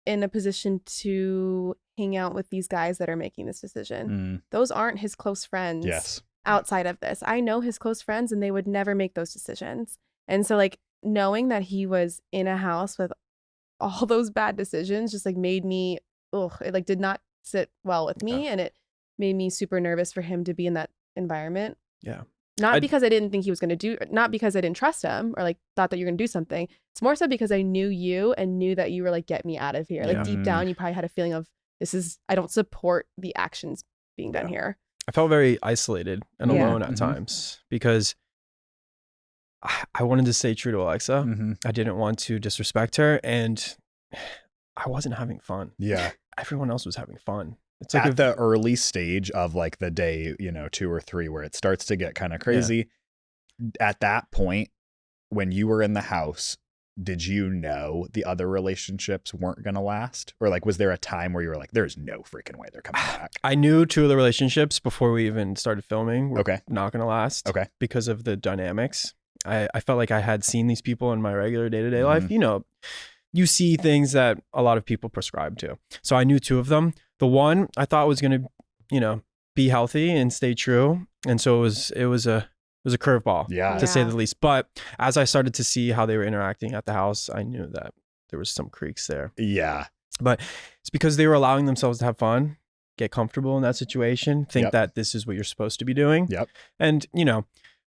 in a position to hang out with these guys that are making this decision. Mm, Those aren't his close friends yes. outside of this. I know his close friends and they would never make those decisions. And so like knowing that he was in a house with all those bad decisions just like made me, it like did not sit well with me. And it made me super nervous for him to be in that environment. Yeah. Not because I didn't think he was going to do, not because I didn't trust him or like thought that you're going to do something. It's more so because I knew you and knew that you were like, get me out of here. Like deep down, you probably had a feeling of I don't support the actions being done here. I felt very isolated and alone at times because I wanted to stay true to Alexa. I didn't want to disrespect her and I wasn't having fun. Yeah. Everyone else was having fun. It's like at the early stage of like the day, 2 or 3 where it starts to get kind of crazy. At that point, when you were in the house, did you know the other relationships weren't going to last? Or like, was there a time where you were like, there's no freaking way they're coming back? I knew 2 of the relationships before we even started filming were not going to last. Okay. Because of the dynamics. I felt like I had seen these people in my regular day-to-day life. You see things that a lot of people prescribe to. So I knew 2 of them. The one I thought was going to, be healthy and stay true. And so it was a curveball, to say the least. But as I started to see how they were interacting at the house, I knew that there was some creaks there. Yeah. But it's because they were allowing themselves to have fun, get comfortable in that situation, think that this is what you're supposed to be doing. Yep. And,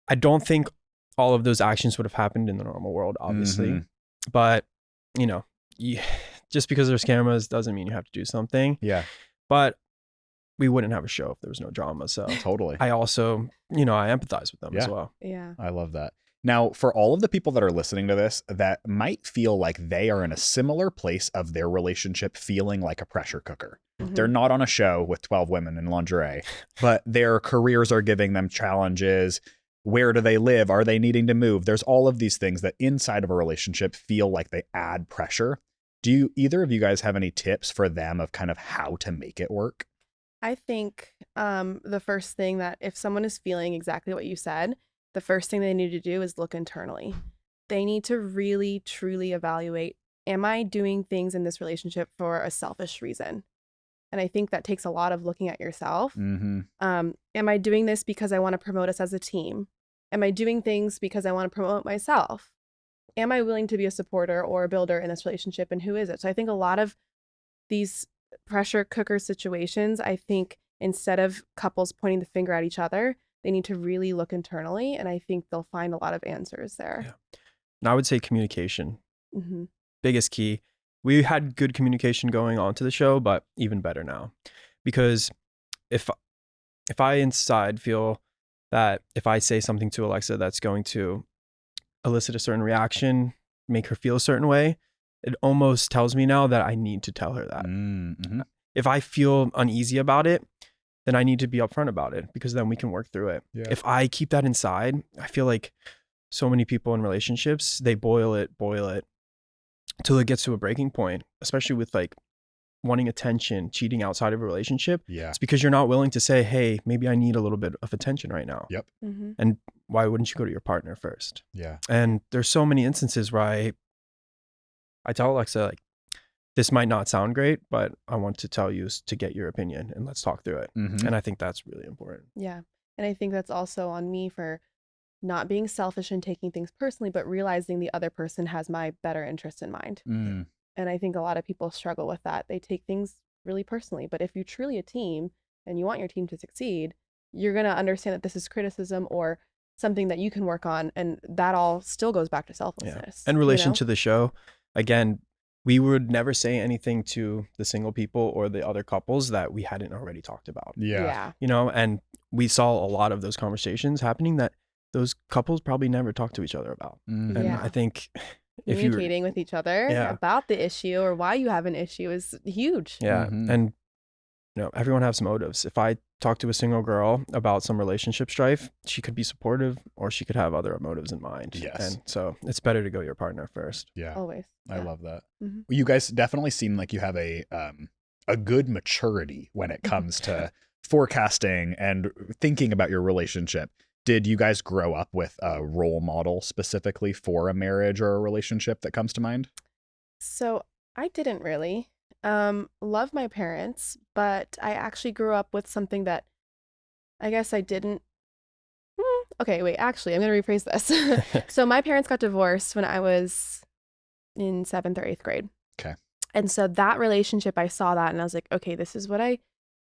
I don't think all of those actions would have happened in the normal world, obviously. But, just because there's cameras doesn't mean you have to do something. Yeah. But we wouldn't have a show if there was no drama. So totally. I also, I empathize with them as well. Yeah. I love that. Now, for all of the people that are listening to this that might feel like they are in a similar place of their relationship, feeling like a pressure cooker. They're not on a show with 12 women in lingerie, but their careers are giving them challenges. Where do they live? Are they needing to move? There's all of these things that inside of a relationship feel like they add pressure. Do either of you guys have any tips for them of kind of how to make it work? I think the first thing that if someone is feeling exactly what you said, the first thing they need to do is look internally. They need to really, truly evaluate, am I doing things in this relationship for a selfish reason? And I think that takes a lot of looking at yourself. Am I doing this because I want to promote us as a team? Am I doing things because I want to promote myself? Am I willing to be a supporter or a builder in this relationship, and who is it? So I think a lot of these pressure cooker situations, I think instead of couples pointing the finger at each other, they need to really look internally, and I think they'll find a lot of answers there. Yeah. And I would say communication. Biggest key. We had good communication going on to the show, but even better now. Because if I inside feel that if I say something to Alexa that's going to elicit a certain reaction, make her feel a certain way, it almost tells me now that I need to tell her that. If I feel uneasy about it, then I need to be upfront about it because then we can work through it. Yeah. If I keep that inside, I feel like so many people in relationships, they boil it till it gets to a breaking point, especially with like wanting attention, cheating outside of a relationship. Yeah. It's because you're not willing to say, hey, maybe I need a little bit of attention right now. Yep. And why wouldn't you go to your partner first? Yeah. And there's so many instances where I tell Alexa, like, this might not sound great, but I want to tell you to get your opinion and let's talk through it. And I think that's really important. Yeah. And I think that's also on me for not being selfish and taking things personally, but realizing the other person has my better interest in mind. And I think a lot of people struggle with that. They take things really personally. But if you're truly a team and you want your team to succeed, you're going to understand that this is criticism or something that you can work on. And that all still goes back to selflessness. In relation to the show, again, we would never say anything to the single people or the other couples that we hadn't already talked about. Yeah. And we saw a lot of those conversations happening that those couples probably never talked to each other about. And I think communicating with each other about the issue or why you have an issue is huge. Yeah. And everyone has motives. If I talk to a single girl about some relationship strife, she could be supportive or she could have other motives in mind. Yes. And so it's better to go your partner first. Yeah. Always. I love that. You guys definitely seem like you have a good maturity when it comes to forecasting and thinking about your relationship. Did you guys grow up with a role model specifically for a marriage or a relationship that comes to mind? So I didn't really. Love my parents, but I actually grew up with something that I guess I didn't. Okay, wait, actually, I'm going to rephrase this. So my parents got divorced when I was in 7th or 8th grade. Okay. And so that relationship, I saw that and I was like, okay, this is what I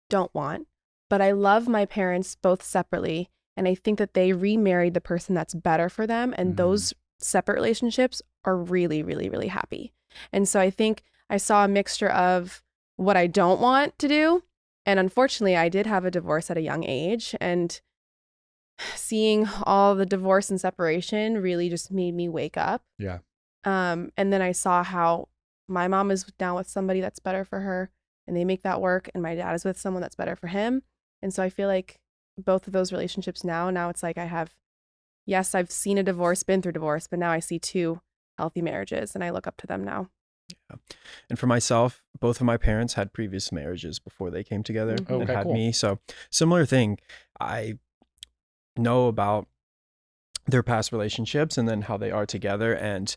don't want. But I love my parents both separately. And I think that they remarried the person that's better for them. And those separate relationships are really, really, really happy. And so I think I saw a mixture of what I don't want to do. And unfortunately, I did have a divorce at a young age. And seeing all the divorce and separation really just made me wake up. Yeah. And then I saw how my mom is now with somebody that's better for her and they make that work. And my dad is with someone that's better for him. And so I feel like both of those relationships now it's like yes, I've seen a divorce, been through divorce, but now I see 2 healthy marriages and I look up to them now. Yeah. And for myself, both of my parents had previous marriages before they came together and had me. So similar thing. I know about their past relationships and then how they are together, and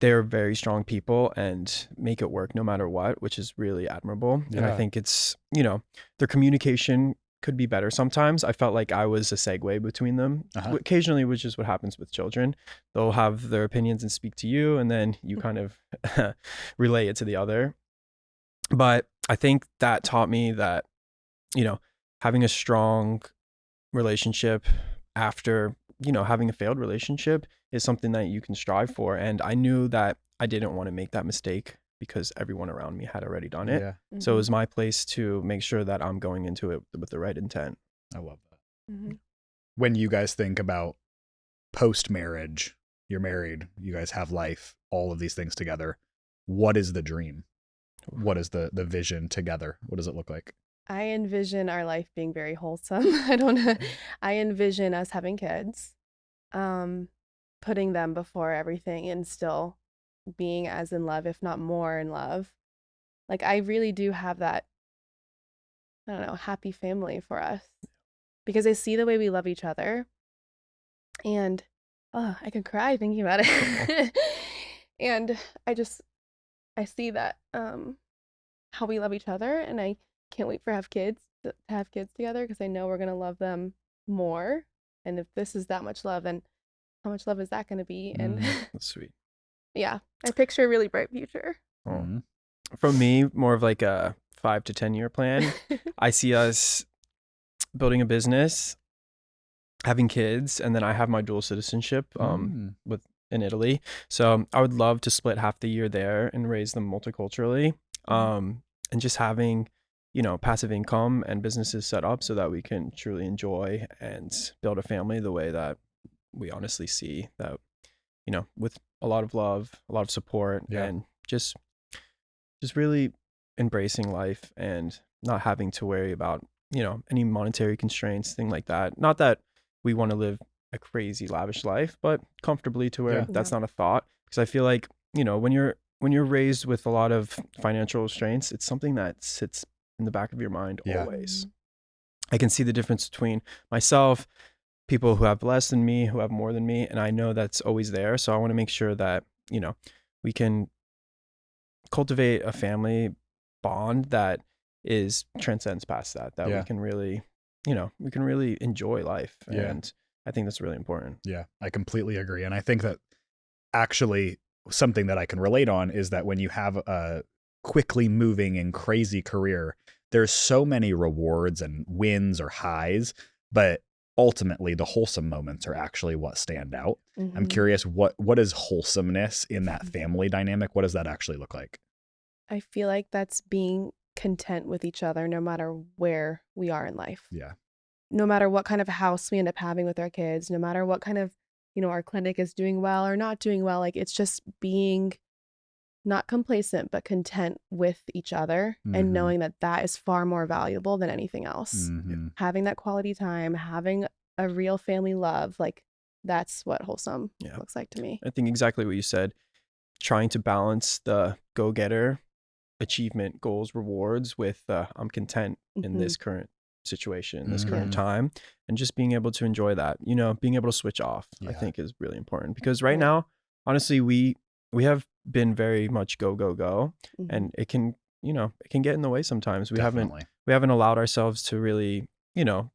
they're very strong people and make it work no matter what, which is really admirable. Yeah. And I think it's, their communication could be better sometimes. I felt like I was a segue between them occasionally, which is what happens with children. They'll have their opinions and speak to you, and then you kind of relay it to the other. But I think that taught me that, having a strong relationship after, having a failed relationship is something that you can strive for. And I knew that I didn't want to make that mistake because everyone around me had already done it. Yeah. So it was my place to make sure that I'm going into it with the right intent. I love that. When you guys think about post-marriage, you're married, you guys have life, all of these things together. What is the dream? What is the vision together? What does it look like? I envision our life being very wholesome. I don't know. I envision us having kids, putting them before everything and still being as in love, if not more in love. Like I really do have that, I don't know, happy family for us because I see the way we love each other and I could cry thinking about it. And I see that, how we love each other, and I can't wait to have kids together because I know we're going to love them more. And if this is that much love, then how much love is that going to be? And that's sweet. Yeah, I picture a really bright future. From me, more of like a 5 to 10 year plan. I see us building a business, having kids, and then I have my dual citizenship in Italy. So I would love to split half the year there and raise them multiculturally, and just having, passive income and businesses set up so that we can truly enjoy and build a family the way that we honestly see that, with a lot of love, a lot of support, and just really embracing life and not having to worry about, any monetary constraints, thing like that. Not that we want to live a crazy lavish life, but comfortably to where that's not a thought. Because I feel like, when you're raised with a lot of financial restraints, it's something that sits in the back of your mind always. I can see the difference between myself, people who have less than me, who have more than me, and I know that's always there. So I want to make sure that, we can cultivate a family bond that transcends past that we can really, we can really enjoy life. And I think that's really important. Yeah, I completely agree. And I think that actually something that I can relate on is that when you have a quickly moving and crazy career, there's so many rewards and wins or highs, but ultimately the wholesome moments are actually what stand out. I'm curious, what is wholesomeness in that family dynamic? What does that actually look like? I feel like that's being content with each other no matter where we are in life. Yeah. No matter what kind of house we end up having with our kids, no matter what kind of, our clinic is doing well or not doing well, like it's just being not complacent, but content with each other and knowing that that is far more valuable than anything else. Having that quality time, having a real family love, like that's what wholesome looks like to me. I think exactly what you said, trying to balance the go-getter achievement, goals, rewards with I'm content in this current situation, this current time, and just being able to enjoy that, being able to switch off, I think is really important because right now, honestly, we have been very much go, and it can it can get in the way sometimes. We Definitely. haven't allowed ourselves to really,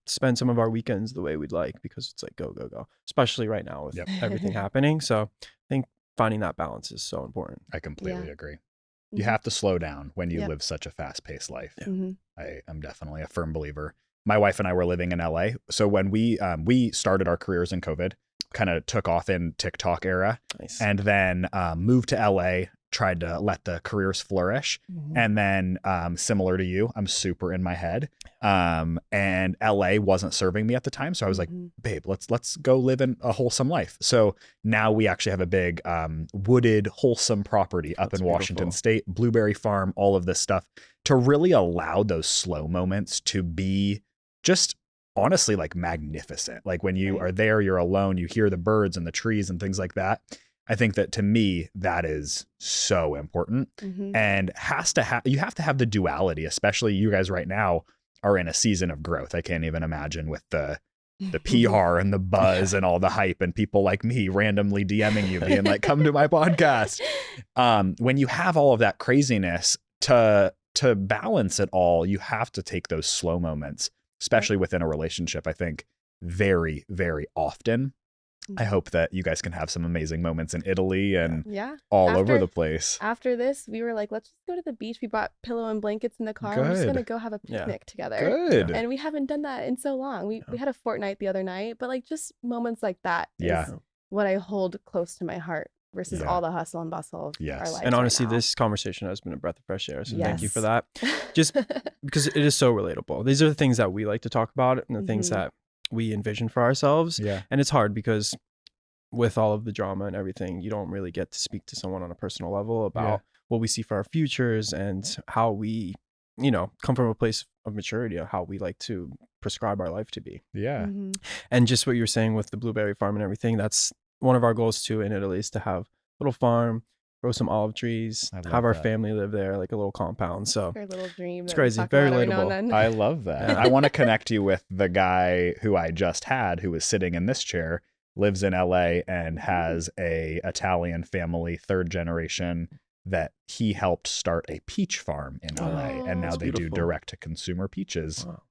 spend some of our weekends the way we'd like, because it's like go, go, go, especially right now with Yep. everything happening. So I think finding that balance is so important. I completely agree. Mhm. You have to slow down when you Yep. live such a fast-paced life. Yeah. Mhm. I am definitely a firm believer. My wife and I were living in LA. So when we started our careers in COVID, kind of took off in TikTok era, Nice. and then moved to LA, tried to let the careers flourish. Mhm. And then similar to you, I'm super in my head. And LA wasn't serving me at the time. So I was like, Mhm. babe, let's go live in a wholesome life. So now we actually have a big wooded, wholesome property up That's in Washington beautiful. State, blueberry farm, all of this stuff, to really allow those slow moments to be just honestly like magnificent. Like when you Right. are there, you're alone, you hear the birds and the trees and things like that. I think that to me, that is so important, Mhm. and you have to have the duality, especially you guys right now are in a season of growth. I can't even imagine with the PR and the buzz and all the hype and people like me randomly DMing you being like, come to my podcast. When you have all of that craziness to balance it all, you have to take those slow moments, especially within a relationship, I think very, very often. I hope that you guys can have some amazing moments in Italy and Yeah. all over After- the place. After this, we were like, let's just go to the beach. We brought pillow and blankets in the car. We're just Good. gonna go have a Yeah. picnic together. Good. And we haven't done that in so long. We had a fortnight the other night, but like just moments like that is Yeah. what I hold close to my heart versus Yeah. all the hustle and bustle of Yes. our lives. And honestly, right now. this conversation has been a breath of fresh air. So thank you for Yes. that. Just because it is so relatable. These are the things that we like to talk about and the things Mhm. that we envision for ourselves. Yeah. And it's hard because with all of the drama and everything, you don't really get to speak to someone on a personal level about what we see for our futures and how we, come from a place of maturity of how we like to prescribe our life to be. Yeah. Mhm. And just what you were saying with the blueberry farm and everything, that's one of our goals too in Italy, is to have a little farm, grow some olive trees, I love have our that. family live there, like a little compound. So Our little dream. It's that we crazy. talk Very about every now relatable. and then. I love that. Yeah. I want to connect you with the guy who I just had, who was sitting in this chair, lives in LA and has a Italian family, third generation, that he helped start a peach farm in LA. And now Oh. they do Beautiful. direct to consumer peaches. wow.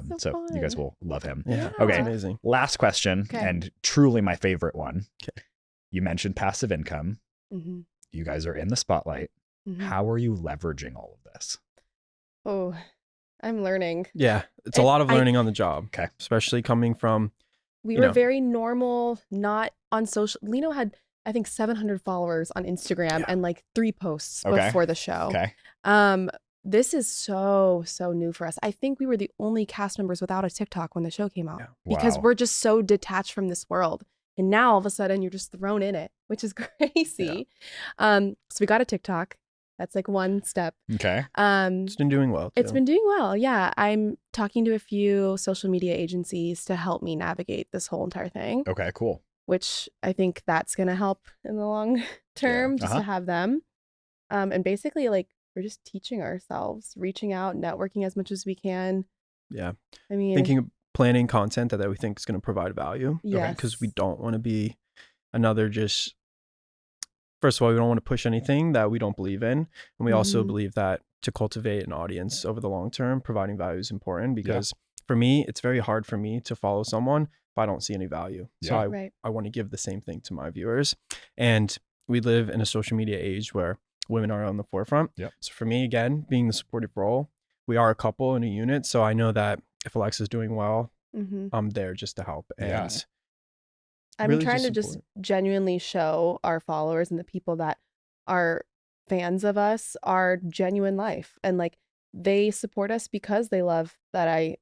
That's so So you guys fun. will love him. Yeah. Okay. It's amazing. Last question, Okay. and truly my favorite one. Okay. You mentioned passive income. Mhm. You guys are in the spotlight. Mhm. How are you leveraging all of this? Oh, I'm learning. Yeah. It's a And lot of I- learning on the job. Okay. Especially coming from, We you were know. very normal, not on social. Lino had, I think, 700 followers on Instagram Yeah. and like 3 posts Okay. before the show. Okay. This is so new for us. I think we were the only cast members without a TikTok when the show came out Yeah. because Wow. we're just so detached from this world. And now all of a sudden you're just thrown in it, which is crazy. So we got a TikTok. That's like one step. Okay. It's been doing well. It's too. been doing well. Yeah. I'm talking to a few social media agencies to help me navigate this whole entire thing, Okay, cool. which I think that's going to help in the long term just Uh-huh. to have them. And basically, like, we're just teaching ourselves, reaching out, networking as much as we can. Yeah. I mean, Thinking of planning content that we think is going to provide value. yes. Because we don't want to be another just, first of all, we don't want to push anything that we don't believe in. And we also Mhm. believe that to cultivate an audience over the long term, providing value is important because for me, it's very hard for me to follow someone if I don't see any value. So Yeah. Right. I want to give the same thing to my viewers. And we live in a social media age where women are on the forefront. Yep. So for me, again, being the supportive role, we are a couple in a unit. So I know that if Alexa's doing well, Mhm. I'm there just to help. Yeah. And I'm really trying just to just support. genuinely show our followers and the people that are fans of us our genuine life. And like, they support us because they love that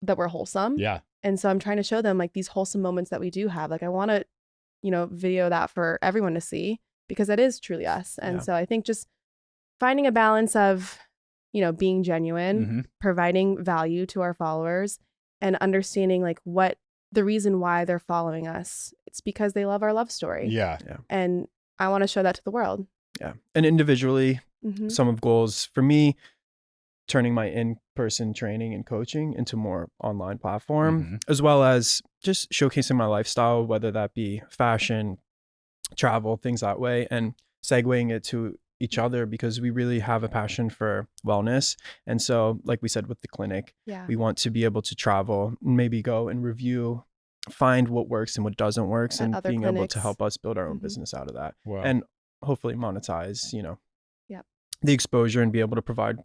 we're wholesome. Yeah. And so I'm trying to show them like these wholesome moments that we do have. Like, I want to, video that for everyone to see because it is truly us. And Yeah. so I think just finding a balance of, being genuine, Hmm. providing value to our followers, and understanding like what the reason why they're following us. It's because they love our love story. Yeah. And I want to show that to the world. yeah. And individually, Mhm. some of goals for me, turning my in-person training and coaching into more online platform, Mhm. as well as just showcasing my lifestyle, whether that be fashion, travel, things that way, and segueing it to, each other, because we really have a passion for wellness. And so, like we said with the clinic, Yeah. we want to be able to travel, maybe go and review, find what works and what doesn't work, At and other being able to clinics. help us build our own Mhm. business out of that. Wow. And hopefully monetize, Yep. the exposure and be able to provide,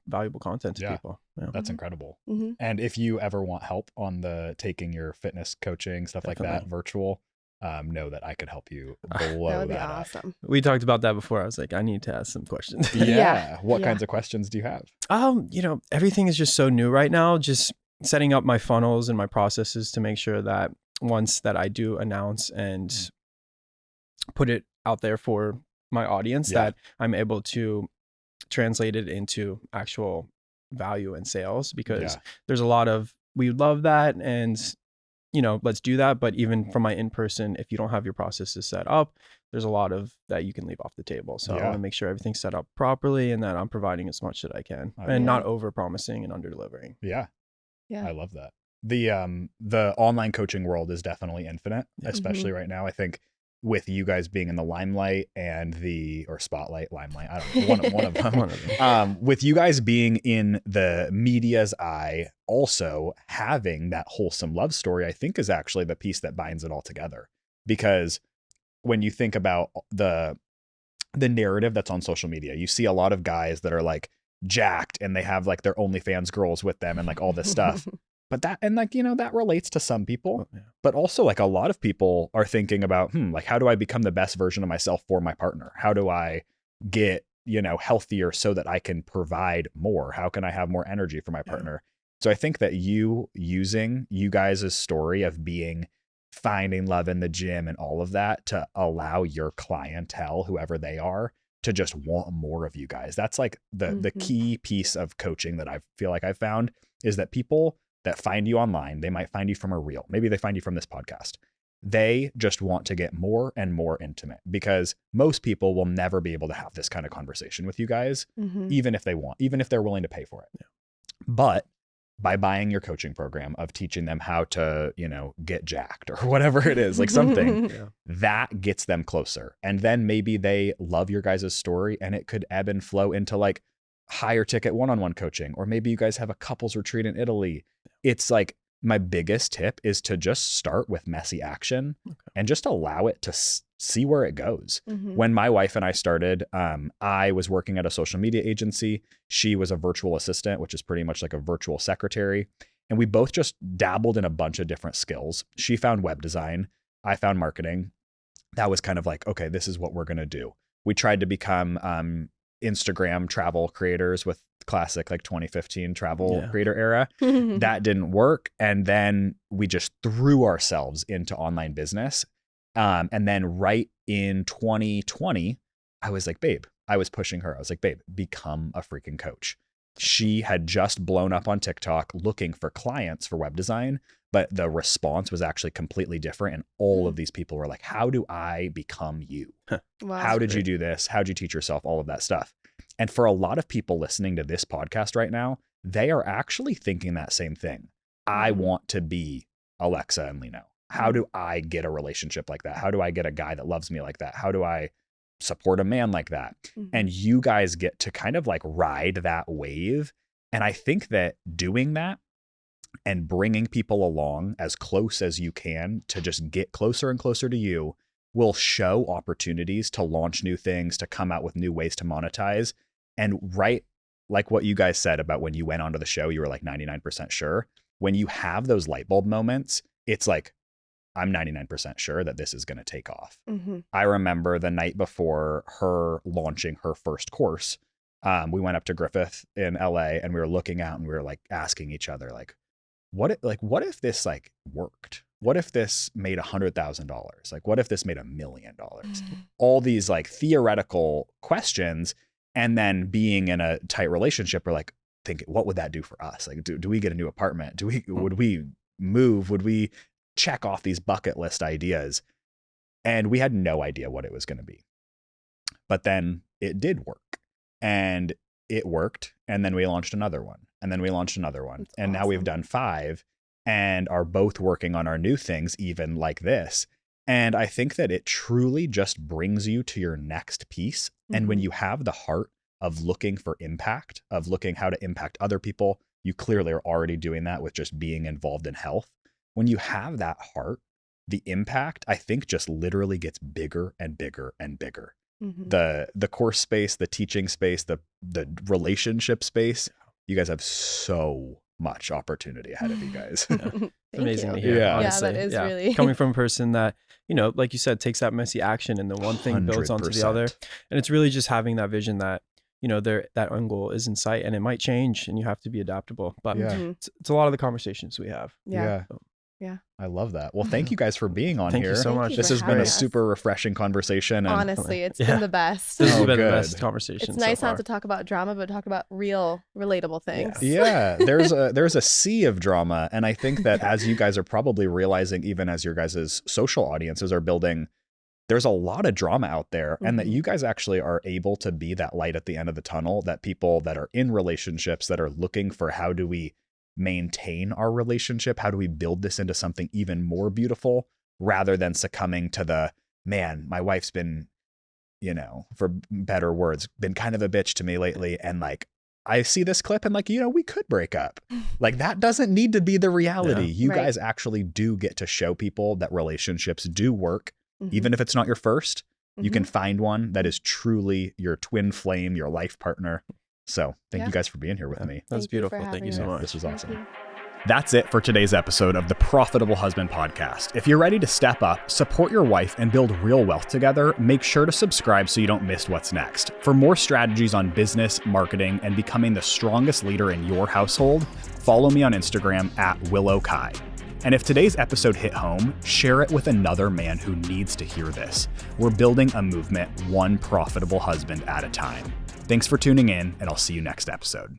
valuable content to Yeah. people. Yeah. That's Mhm. incredible. Mm-hmm. And if you ever want help on the taking your fitness coaching, stuff like that, Definitely. virtual, know that I could help you That blow That would be that up. awesome. We talked about that before. I was like, I need to ask some questions. Yeah. What Yeah. kinds of questions do you have? Everything is just so new right now. Just setting up my funnels and my processes to make sure that once that I do announce and put it out there for my audience, Yeah. that I'm able to translate it into actual value and sales, because Yeah. there's a lot of, we love that, and let's do that. But even from my in-person, if you don't have your processes set up, there's a lot of that you can leave off the table. So I Yeah. want to make sure everything's set up properly and that I'm providing as much that I can, I and love not over promising and under delivering. Yeah. Yeah. I love that. The online coaching world is definitely infinite, Yeah. especially right now. I think with you guys being in the limelight and or spotlight, limelight, I don't know, one of them. One of them. With you guys being in the media's eye, also having that wholesome love story, I think is actually the piece that binds it all together. Because when you think about the narrative that's on social media, you see a lot of guys that are like jacked and they have like their OnlyFans girls with them and like all this stuff. But that, and like, that relates to some people, Yeah. but also like a lot of people are thinking about, like, how do I become the best version of myself for my partner? How do I get, healthier so that I can provide more? How can I have more energy for my partner? So I think that using you guys' story of finding love in the gym and all of that to allow your clientele, whoever they are, to just want more of you guys. That's like the Mhm. key piece of coaching that I feel like I've found, is that people that find you online, they might find you from a reel. Maybe they find you from this podcast. They just want to get more and more intimate, because most people will never be able to have this kind of conversation with you guys, Mhm. even if they're willing to pay for it. Yeah. But by buying your coaching program of teaching them how to, get jacked or whatever it is, like something Yeah. that gets them closer. And then maybe they love your guys' story, and it could ebb and flow into like higher ticket one-on-one coaching, or maybe you guys have a couples retreat in Italy. It's like, my biggest tip is to just start with messy action and just allow it to see where it goes. Mhm. When my wife and I started, I was working at a social media agency. She was a virtual assistant, which is pretty much like a virtual secretary. And we both just dabbled in a bunch of different skills. She found web design. I found marketing. That was kind of like, okay, this is what we're going to do. We tried to become Instagram travel creators with classic like 2015 travel Yeah. creator era. That didn't work. And then we just threw ourselves into online business. And then right in 2020, I was like, babe, I was pushing her. I was like, babe, become a freaking coach. She had just blown up on TikTok looking for clients for web design, but the response was actually completely different. And all of these people were like, how do I become you? Wow. How did you great. do this? How'd you teach yourself? All of that stuff. And for a lot of people listening to this podcast right now, they are actually thinking that same thing. I Mhm. want to be Alexa and Lino. How do I get a relationship like that? How do I get a guy that loves me like that? How do I support a man like that? Mhm. And you guys get to kind of like ride that wave. And I think that doing that and bringing people along as close as you can to just get closer and closer to you will show opportunities to launch new things, to come out with new ways to monetize. And right, like what you guys said about when you went onto the show, you were like 99% sure. When you have those light bulb moments, it's like, I'm 99% sure that this is going to take off. Mhm. I remember the night before her launching her first course, we went up to Griffith in LA and we were looking out and we were like asking each other, like, what if this like worked? What if this made $100,000? Like, what if this made $1 million? All these like theoretical questions. And then being in a tight relationship, we're like, thinking, what would that do for us? Like, do we get a new apartment? Would we move? Would we check off these bucket list ideas? And we had no idea what it was going to be. But then it did work, and it worked. And then we launched another one, and then we launched another one. That's and now we've awesome. done 5 and are both working on our new things, even like this. And I think that it truly just brings you to your next piece. And when you have the heart of looking for impact, of looking how to impact other people, you clearly are already doing that with just being involved in health. When you have that heart, the impact, I think, just literally gets bigger and bigger and bigger. The course space, the teaching space, the relationship space, you guys have so much opportunity ahead of you guys. It's amazing to hear. Yeah. Honestly. Yeah, that is really coming from a person that, like you said, takes that messy action and the one thing builds onto the other. 100%. And it's really just having that vision that, that end goal is in sight and it might change and you have to be adaptable. But Yeah. it's a lot of the conversations we have. Yeah. I love that. Well, thank you guys for being on Thank here. you so much. This for has been having a us. super refreshing conversation. And Honestly, it's Yeah. been the best. This has Oh, been the good. best conversation. It's nice so not far. to talk about drama, but talk about real, relatable things. yeah, there's a sea of drama. And I think that as you guys are probably realizing, even as your guys' social audiences are building, there's a lot of drama out there, and that you guys actually are able to be that light at the end of the tunnel, that people that are in relationships that are looking for how do we maintain our relationship, how do we build this into something even more beautiful, rather than succumbing to the, man, my wife's been, for better words, been kind of a bitch to me lately, and like I see this clip and like, we could break up. Like that doesn't need to be the reality. Yeah. You Right. guys actually do get to show people that relationships do work. Even if it's not your first, you can find one that is truly your twin flame, your life partner. So thank Yeah. you guys for being here with me. That's Thank you for beautiful. Thank having you so us. much. This was Thank awesome. you. That's it for today's episode of the Profitable Husband Podcast. If you're ready to step up, support your wife, and build real wealth together, make sure to subscribe so you don't miss what's next. For more strategies on business, marketing, and becoming the strongest leader in your household, follow me on Instagram @WillowKai. And if today's episode hit home, share it with another man who needs to hear this. We're building a movement one profitable husband at a time. Thanks for tuning in, and I'll see you next episode.